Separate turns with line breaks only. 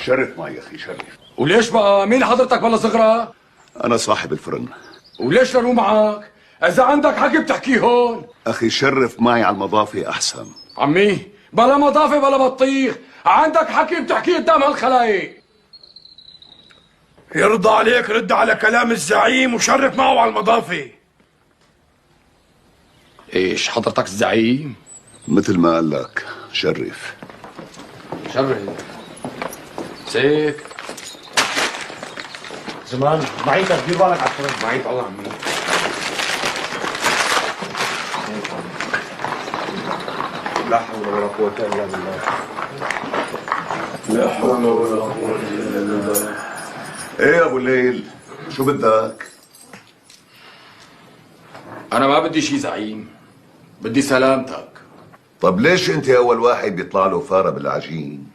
شرف معي يا اخي شرف.
وليش بقى؟ مين حضرتك بلا صغرى؟
انا صاحب الفرن.
وليش لروح معك؟ اذا عندك حكي بتحكيه هون.
اخي شرف معي على المضافة احسن.
عمي بلا مضافه بلا بطيخ، عندك حكي بتحكيه قدام هالخلايق.
يرضى عليك رد على كلام الزعيم وشرف معه على المضافة.
ايش حضرتك الزعيم؟
مثل ما قال لك شرف.
شرف سيك
زمان معيتك دير بالك على الفرن.
معي الله عمي.
لا حول ولا قوة إلا بالله.
لا حول ولا قوة إلا بالله.
ايه يا ابو الليل، شو بدك؟
انا ما بدي شي زعيم، بدي سلامتك.
طب ليش انت اول واحد بيطلع له فاره بالعجين؟